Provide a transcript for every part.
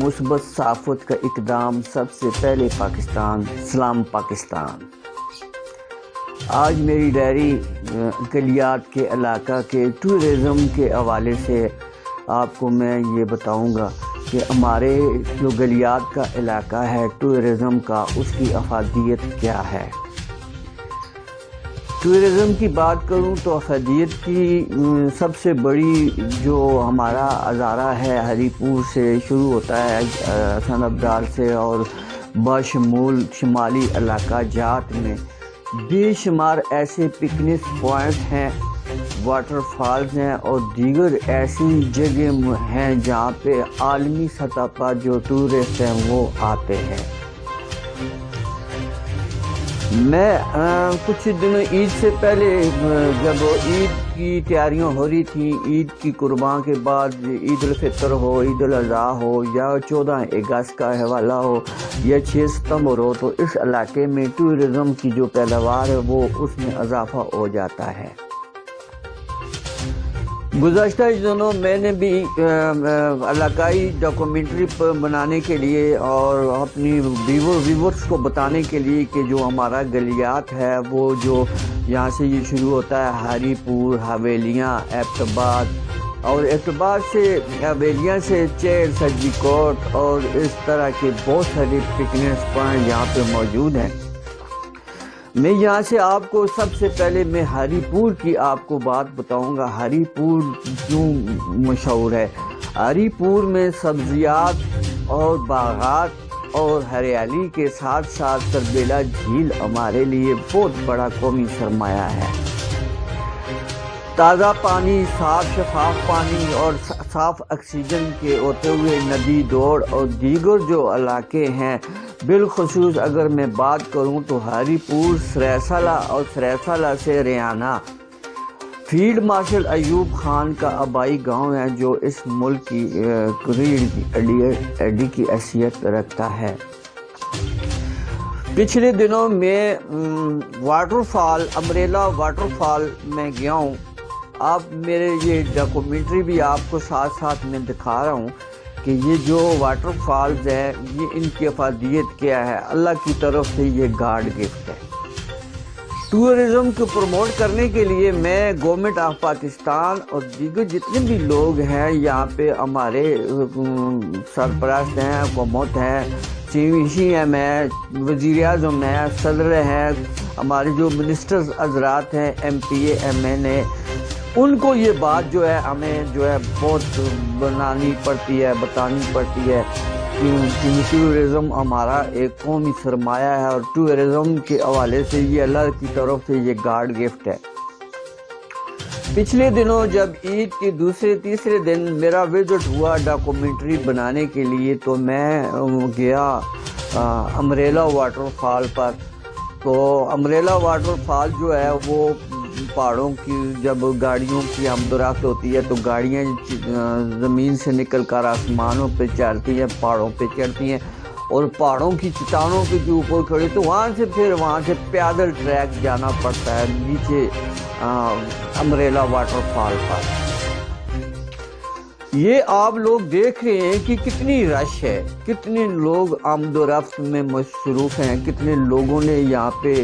مثبت ثقافت کا اقدام سب سے پہلے پاکستان، سلام پاکستان۔ آج میری ڈائری گلیات کے علاقہ کے ٹورزم کے حوالے سے آپ کو میں یہ بتاؤں گا کہ ہمارے جو گلیات کا علاقہ ہے ٹورزم کا، اس کی افادیت کیا ہے۔ ٹورزم کی بات کروں تو افادیت کی سب سے بڑی جو ہمارا ادارہ ہے ہری پور سے شروع ہوتا ہے، حسن ابدال سے، اور باشمول شمالی علاقہ جات میں بے شمار ایسے پکنک پوائنٹ ہیں، واٹر فالز ہیں اور دیگر ایسی جگہ ہیں جہاں پہ عالمی سطح پر جو ٹورسٹ ہیں وہ آتے ہیں۔ میں کچھ دنوں عید سے پہلے جب عید کی تیاریاں ہو رہی تھیں، عید کی قربان کے بعد عید الفطر ہو، عید الاضحیٰ ہو، یا 14 اگست کا حوالہ ہو یا 6 ستمبر ہو، تو اس علاقے میں ٹورزم کی جو پیداوار ہے وہ اس میں اضافہ ہو جاتا ہے۔ گزشتہ دنوں میں نے بھی علاقائی ڈاکومنٹری بنانے کے لیے اور اپنی ویورز کو بتانے کے لیے کہ جو ہمارا گلیات ہے وہ جو یہاں سے یہ شروع ہوتا ہے ہری پور، حویلیاں، ایبٹ آباد، اور ایبٹ آباد سے حویلیاں سے چیڑ، سجی کوٹ اور اس طرح کے بہت سارے پکنک پوائنٹ یہاں پہ موجود ہیں۔ میں یہاں سے آپ کو سب سے پہلے میں ہری پور کی آپ کو بات بتاؤں گا۔ ہری پور کیوں مشہور ہے؟ ہری پور میں سبزیات اور باغات اور ہریالی کے ساتھ ساتھ تربیلا جھیل ہمارے لیے بہت بڑا قومی سرمایہ ہے۔ تازہ پانی، صاف شفاف پانی اور صاف آکسیجن کے ہوتے ہوئے ندی دوڑ اور دیگر جو علاقے ہیں، بالخصوص اگر میں بات کروں تو ہری پور سریسالہ اور سریسالہ سے ریانہ فیلڈ مارشل ایوب خان کا آبائی گاؤں ہے جو اس ملک کی ریڑھ کی ہڈی کی حیثیت رکھتا ہے۔ پچھلے دنوں میں water fall, umbrella water fall میں گیا ہوں۔ آپ میرے یہ ڈاکومنٹری بھی آپ کو ساتھ ساتھ میں دکھا رہا ہوں کہ یہ جو واٹر فالز ہے یہ ان کی افادیت کیا ہے۔ اللہ کی طرف سے یہ گاڈ گفٹ ہے۔ ٹورزم کو پروموٹ کرنے کے لیے میں گورنمنٹ آف پاکستان اور دیگر جتنے بھی لوگ ہیں یہاں پہ، ہمارے سرپرست ہیں، حکومت ہیں، سی ایم ہے، وزیر اعظم ہے، صدر ہیں، ہمارے جو منسٹرز حضرات ہیں، ایم پی اے، ایم این اے، ان کو یہ بات جو ہے ہمیں جو ہے بہت بتانی پڑتی ہے کہ ٹورزم ہمارا ایک قومی سرمایہ ہے اور ٹورزم کے حوالے سے یہ اللہ کی طرف سے یہ گاڈ گفٹ ہے۔ پچھلے دنوں جب عید کے دوسرے تیسرے دن میرا وزٹ ہوا ڈاکومنٹری بنانے کے لیے تو میں گیا امبریلا واٹر فال پر۔ تو امبریلا واٹر فال جو ہے وہ پہاڑوں کی جب گاڑیوں کی آمد و رفت ہوتی ہے تو گاڑیاں زمین سے نکل کر آسمانوں پہ چڑھتی ہیں، پہاڑوں پہ چڑھتی ہیں اور پہاڑوں کی چٹانوں کے اوپر کھڑی، تو وہاں سے پیدل ٹریک جانا پڑتا ہے نیچے امبریلا واٹر فال پر۔ یہ آپ لوگ دیکھ رہے ہیں کہ کتنی رش ہے، کتنے لوگ آمد و رفت میں مصروف ہیں، کتنے لوگوں نے یہاں پہ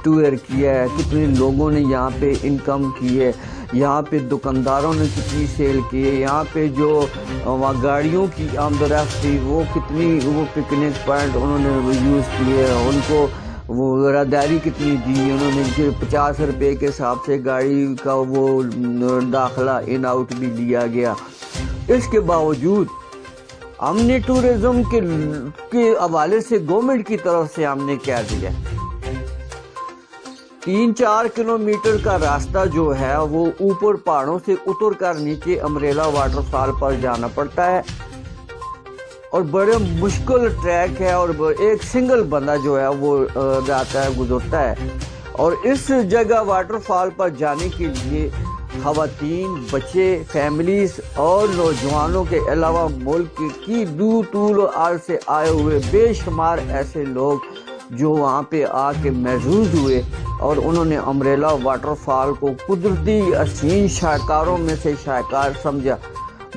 ٹور کیا ہے، کتنے لوگوں نے یہاں پہ انکم کی ہے، یہاں پہ دکانداروں نے کتنی سیل کی ہے، یہاں پہ جو وہاں گاڑیوں کی آمد و رفت تھی وہ پکنک پوائنٹ انہوں نے یوز کیے، ان کو وہ راداری کتنی دی، انہوں نے 50 روپے کے حساب سے گاڑی کا وہ داخلہ ان آؤٹ بھی لیا گیا۔ اس کے باوجود ہم نے ٹورزم کے حوالے سے گورنمنٹ کی طرف سے ہم نے کیا دیا، 3-4 کلومیٹر کا راستہ جو ہے وہ اوپر پہاڑوں سے اتر کر نیچے امبریلا واٹر فال پر جانا پڑتا ہے اور بڑے مشکل ٹریک ہے اور ایک سنگل بندہ جو ہے وہ جاتا ہے، گزرتا ہے۔ اور اس جگہ واٹر فال پر جانے کے لیے خواتین، بچے، فیملیز اور نوجوانوں کے علاوہ ملک کی دور طول و عرض سے آئے ہوئے بے شمار ایسے لوگ جو وہاں پہ آ کے محظوظ ہوئے اور انہوں نے امبریلا واٹر فال کو قدرتی حسین شاہکاروں میں سے شاہکار سمجھا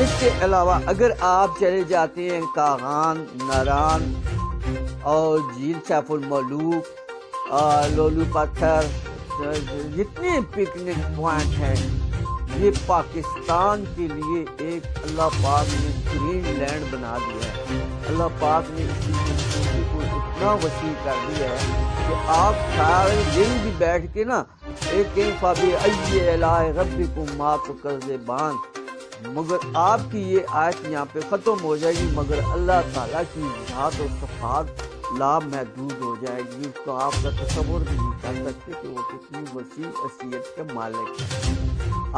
اس کے علاوہ اگر آپ چلے جاتے ہیں کاغان، ناران اور جھیل سیف الملوک، لولو پتھر، جتنے پکنک پوائنٹ ہیں، یہ پاکستان کے لیے ایک اللہ پاک نے گرین لینڈ بنا دیا ہے۔ اللہ پاک نے اس کی خوبصورتی کو اتنا وسیع کر دیا ہے کہ آپ سارے دن بھی بیٹھ کے نا ایک فابی ای الہ ربکم ما تکذبان، مگر آپ کی یہ آیت یہاں پہ ختم ہو جائے گی، مگر اللہ تعالیٰ کی ذات و صفات لامحدود ہو جائے گی، اس کو آپ کا تصور بھی نہیں کر سکتے کہ وہ کتنی وسیع حیثیت کے مالک ہے۔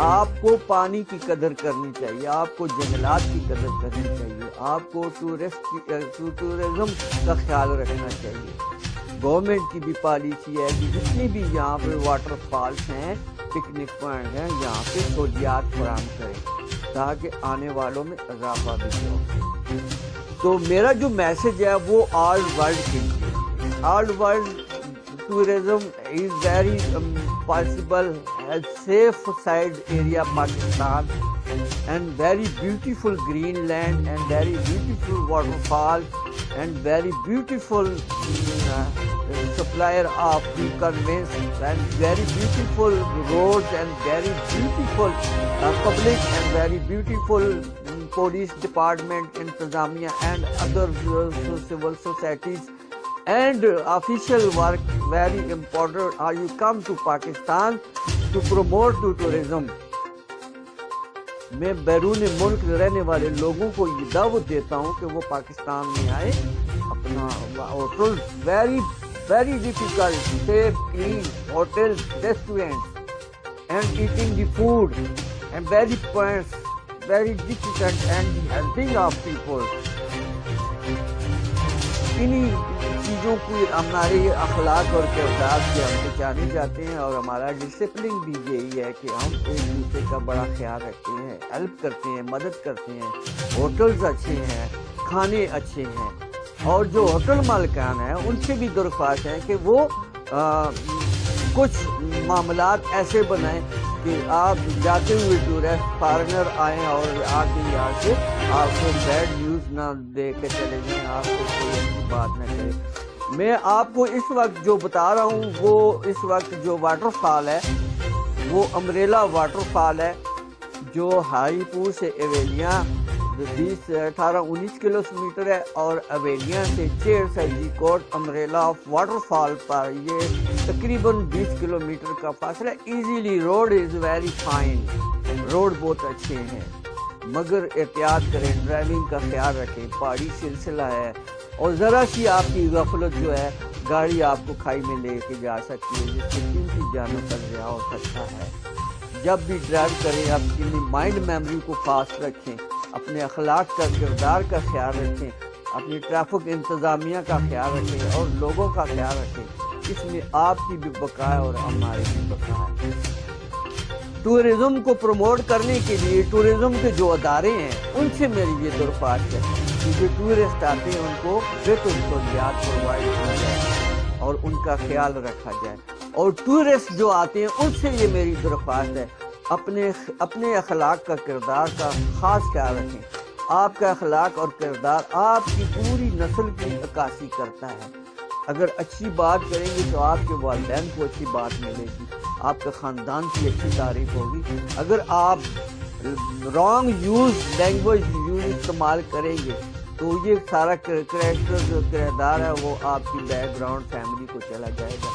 آپ کو پانی کی قدر کرنی چاہیے، آپ کو جنگلات کی قدر کرنی چاہیے، آپ کو ٹورزم کا خیال رکھنا چاہیے۔ گورنمنٹ کی بھی پالیسی ہے کہ جتنی بھی یہاں پہ واٹر فالس ہیں، پکنک پوائنٹ ہیں، یہاں پہ سہولیات فراہم کریں تاکہ آنے والوں میں اضافہ بھی ہو۔ تو میرا جو میسج ہے وہ آل ورلڈ کے لیے، all world tourism is very possible, a safe side area Pakistan, and very beautiful Greenland, and very beautiful waterfall, and very beautiful supplier of the conveyance, and very beautiful roads, and very beautiful public, and very beautiful police department, Intizamiya, and other civil societies and official work very important. Are you come to Pakistan to promote to tourism? میں بیرون ملک رہنے والے لوگوں کو یہ دعوت دیتا ہوں کہ وہ پاکستان میں آئے، اپنا hotel very very difficult, safe clean hotel, restaurant and eating the food and very points very difficult and the helping of people. انہی چیزوں کی ہمارے اخلاق اور کردار سے ہم پہچانے جاتے ہیں، اور ہمارا ڈسپلن بھی یہی ہے کہ ہم ایک دوسرے کا بڑا خیال رکھتے ہیں، ہیلپ کرتے ہیں، مدد کرتے ہیں، ہوٹلز اچھے ہیں، کھانے اچھے ہیں، اور جو ہوٹل مالکان ہیں ان سے بھی درخواست ہے کہ وہ کچھ معاملات ایسے بنائیں کہ آپ جاتے ہوئے ٹورسٹ فارنر آئیں اور آ کے یہاں سے آپ کو بیڈ نیوز نہ دے کے چلے جائیں، آپ کو کوئی ایسی بات نہ کرے۔ میں آپ کو اس وقت جو بتا رہا ہوں وہ اس وقت جو واٹر فال ہے وہ امبریلا واٹر فال ہے، جو ہاری پور سے اویلیاں 18-19 کلومیٹر ہے، اور اویلیاں سے چیر سرجی کوٹ امبریلا واٹر فال پر یہ تقریباً 20 کلومیٹر کا فاصلہ۔ Easily road is very fine, road بہت اچھے ہیں، مگر احتیاط کریں، ڈرائیونگ کا خیال رکھیں، پہاڑی سلسلہ ہے، اور ذرا سی آپ کی غفلت جو ہے گاڑی آپ کو کھائی میں لے کے جا سکتی ہے، جس سے قیمتی جانوں کا ضیاع ہو سکتا ہے۔ جب بھی ڈرائیو کریں اپنی مائنڈ میموری کو فاسٹ رکھیں، اپنے اخلاق کا کردار کا خیال رکھیں، اپنی ٹریفک انتظامیہ کا خیال رکھیں اور لوگوں کا خیال رکھیں، اس میں آپ کی بھی بقا ہے اور ہماری بھی بقا ہے۔ ٹورزم کو پروموٹ کرنے کے لیے ٹورزم کے جو ادارے ہیں ان سے میری یہ درخواست ہے کہ جو ٹورسٹ آتے ہیں ان کو بہتر سہولیات پرووائڈ کی جائے اور ان کا خیال رکھا جائے، اور ٹورسٹ جو آتے ہیں ان سے یہ میری درخواست ہے اپنے اخلاق کا کردار کا خاص خیال رکھیں۔ آپ کا اخلاق اور کردار آپ کی پوری نسل کی عکاسی کرتا ہے۔ اگر اچھی بات کریں گے تو آپ کے والدین کو اچھی بات ملے گی، آپ کے خاندان کی اچھی تعریف ہوگی۔ اگر آپ رانگ لینگویج استعمال کریں گے تو یہ سارا کریکٹر جو کردار ہے وہ آپ کی بیک گراؤنڈ فیملی کو چلا جائے گا۔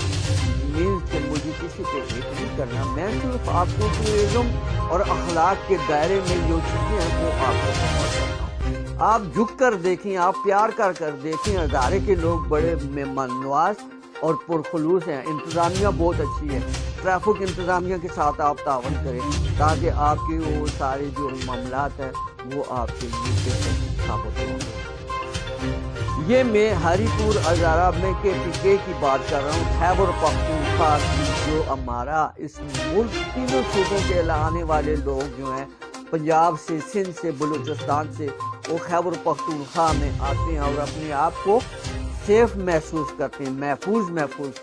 مینز کہ مجھے کسی پہ ہیٹ نہیں کرنا، میں صرف آپ کو ٹورزم اور اخلاق کے دائرے میں جو چیزیں ہیں وہ آپ کو سمجھ کرتا ہوں۔ آپ جھک کر دیکھیں، آپ پیار کر دیکھیں، ہزارے کے لوگ بڑے مہمان نواز اور پرخلوص ہیں، انتظامیہ بہت اچھی ہے، ٹریفک انتظامیہ کے ساتھ آپ تعاون کریں تاکہ آپ کے وہ سارے جو معاملات ہیں وہ آپ کے لیے بہتر ثابت ہوں۔ یہ میں ہری پور ہزارہ میں KPK کی بات کر رہا ہوں، خیبر پختونخوا کی، جو ہمارا اس ملک تینوں صوبوں کے آنے والے لوگ جو ہیں، پنجاب سے، سندھ سے، بلوچستان سے، وہ خیبر پختونخوا میں آتے ہیں اور اپنے آپ کو سیف محسوس کرتے ہیں، محفوظ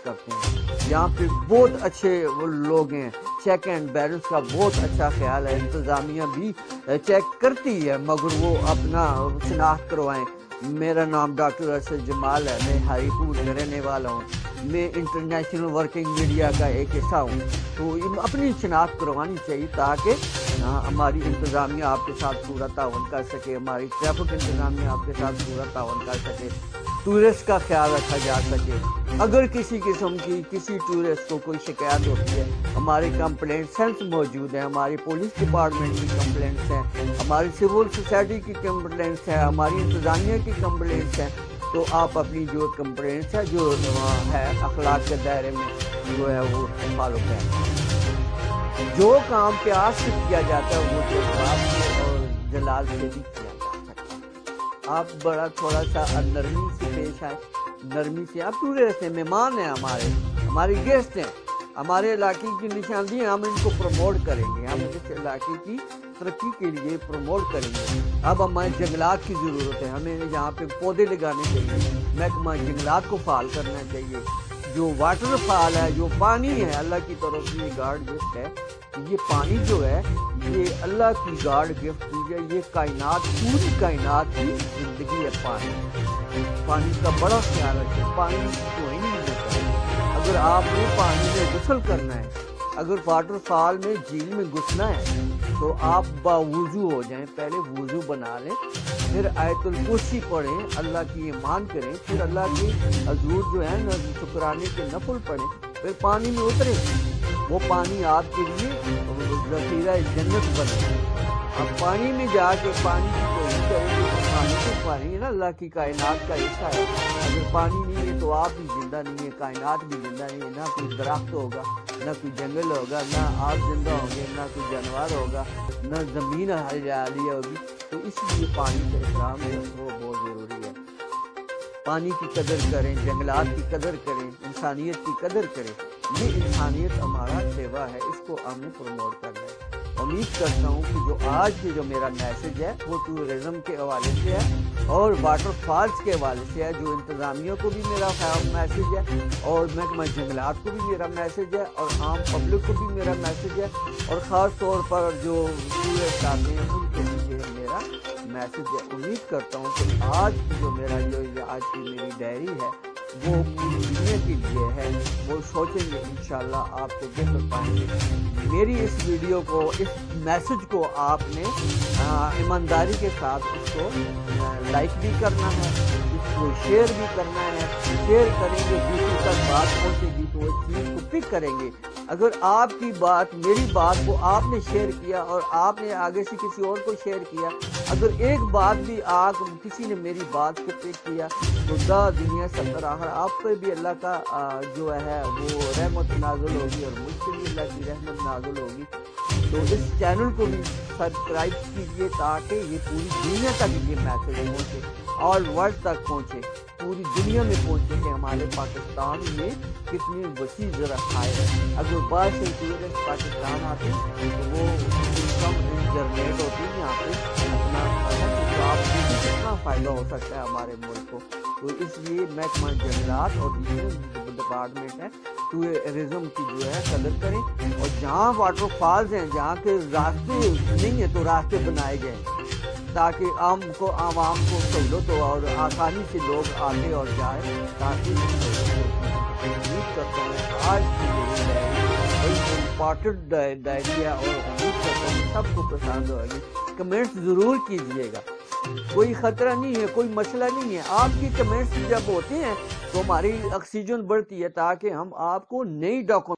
کرتے ہیں۔ یہاں پہ بہت اچھے وہ لوگ ہیں، چیک اینڈ بیلنس کا بہت اچھا خیال ہے، انتظامیہ بھی چیک کرتی ہے، مگر وہ اپنا شناخت کروائیں۔ میرا نام ڈاکٹر ارشد جمال ہے، میں ہائی پور کا رہنے والا ہوں، میں انٹرنیشنل ورکنگ میڈیا کا ایک حصہ ہوں، تو اپنی شناخت کروانی چاہیے تاکہ ہماری انتظامیہ آپ کے ساتھ پورا تعاون کر سکے، ہماری ٹریفک انتظامیہ آپ کے ساتھ پورا تعاون کر سکے، ٹورسٹ کا خیال رکھا جا سکے۔ اگر کسی قسم کی کسی ٹورسٹ کو کوئی شکایت ہوتی ہے، ہمارے کمپلینٹ سینس موجود ہیں، ہماری پولیس ڈپارٹمنٹ کی کمپلینٹس ہیں، ہماری سول سوسائٹی کی کمپلینٹس ہیں، ہماری انتظامیہ کی کمپلینٹس ہیں، تو آپ اپنی جو کمپلینٹس ہے جو ہے اخلاق کے دائرے میں جو ہے وہ فالو کریں۔ جو کام پیار سے کیا جاتا ہے وہ جذبات سے اور جلال سے بھی کیا جا سکتا ہے۔ آپ بڑا تھوڑا سا نرمی سے پیش آئے، نرمی سے، آپ ٹورسٹ ہیں، مہمان ہیں، ہمارے گیسٹ ہیں، ہمارے علاقے کی نشاندہی ہیں، ہم ان کو پروموٹ کریں گے، ہم اس علاقے کی ترقی کے لیے پروموٹ کریں گے۔ اب ہمیں جنگلات کی ضرورت ہے، ہمیں یہاں پہ پودے لگانے چاہیے، محکمہ جنگلات کو فعال کرنا چاہیے۔ جو واٹر فال ہے، جو پانی ہے، اللہ کی طرف سے یہ گاڈ گفٹ ہے، یہ پانی جو ہے یہ اللہ کی گاڈ گفٹ ہے، یہ کائنات، پوری کائنات کی زندگی ہے۔ پانی کا بڑا خیال رکھیں، پانی کوئی نہیں ہوتا ہے۔ اگر آپ نے پانی میں غسل کرنا ہے، اگر واٹر فال میں جھیل میں گھسنا ہے تو آپ باوضو ہو جائیں، پہلے وضو بنا لیں، پھر آیت الکرسی پڑھیں، اللہ کی ایمان کریں، پھر اللہ کے حضور جو ہے شکرانے کے نفل پڑھیں، پھر پانی میں اتریں، وہ پانی آپ کے لیے ذخیرہ جنت بنے۔ اب پانی میں جا کے پانی کی کوئی کریں گے تو پانی تو پانی ہے نا، اللہ کی کائنات کا حصہ ہے۔ اگر پانی نہیں ہے تو آپ بھی زندہ نہیں ہے، کائنات بھی زندہ نہیں ہے، نہ کوئی درخت ہوگا، نہ کوئی جنگل ہوگا، نہ آپ زندہ ہوں گے، نہ کوئی جانور ہوگا، نہ زمین ہریالی ہوگی۔ تو اس لیے پانی کا احترام ہے وہ بہت ضروری ہے۔ پانی کی قدر کریں، جنگلات کی قدر کریں، انسانیت کی قدر کریں۔ یہ انسانیت ہمارا سیوا ہے، اس کو ہم نے پروموٹ کرنا ہے۔ امید کرتا ہوں کہ جو آج کی جو میرا میسج ہے وہ ٹورزم کے حوالے سے ہے اور واٹر فالز کے حوالے سے ہے، جو انتظامیہ کو بھی میرا میسج ہے اور محکمہ جنگلات کو بھی میرا میسج ہے اور عام پبلک کو بھی میرا میسج ہے، اور خاص طور پر جو ٹورسٹ آتے ہیں ان کے لیے میرا میسج ہے۔ امید کرتا ہوں کہ آج کی جو میرا آج کی میری ڈائری ہے وہ پوری دنیا کے لیے ہے، وہ سوچیں گے انشاءاللہ آپ کو بہتر پائیں گے۔ میری اس ویڈیو کو، اس میسج کو آپ نے ایمانداری کے ساتھ اس کو لائک بھی کرنا ہے، اس کو شیئر بھی کرنا ہے۔ شیئر کریں گے، دوسروں تک بات پہنچے گی تو اس چیز کو پک کریں گے۔ اگر آپ کی بات، میری بات کو آپ نے شیئر کیا اور آپ نے آگے سے کسی اور کو شیئر کیا، اگر ایک بات بھی کسی نے میری بات کو پک کیا تو دنیا ستر آخر آپ پر بھی اللہ کا جو ہے وہ رحمت نازل ہوگی اور مجھ سے بھی اللہ کی رحمت نازل ہوگی۔ تو اس چینل کو بھی سبسکرائب کیجیے تاکہ یہ پوری دنیا تک یہ میسج پہنچے، آل ورلڈ تک پہنچے، پوری دنیا میں پہنچے کہ ہمارے پاکستان میں کتنی وسیع ذرائع ہے۔ اگر باہر سے ٹورسٹ پاکستان آتے ہیں تو وہ انکم جنریٹ ہوتی ہے یہاں پہ اپنا، تو آپ کو بھی کتنا فائدہ ہو سکتا ہے ہمارے ملک کو۔ تو اس لیے محکمہ جنگلات اور دوسرے ڈپارٹمنٹ ہے ٹورزم کی جو ہے قدر کریں، اور جہاں واٹر فالز ہیں، جہاں کے راستے نہیں ہیں تو راستے بنائے گئے تاکہ عوام کو سہولت ہو اور آسانی سے لوگ آتے اور جائیں، تاکہ امید کرتا ہوں آج کی میری ڈائری امپورٹنٹ ڈائری ہے اور امید کرتا ہوں سب کو پسند ہوگی۔ کمنٹس ضرور کیجیے گا، کوئی خطرہ نہیں ہے، کوئی مسئلہ نہیں ہے۔ آپ کی کمنٹس جب ہوتے ہیں تو ہماری آکسیجن بڑھتی ہے تاکہ ہم آپ کو نئی ڈاکومنٹ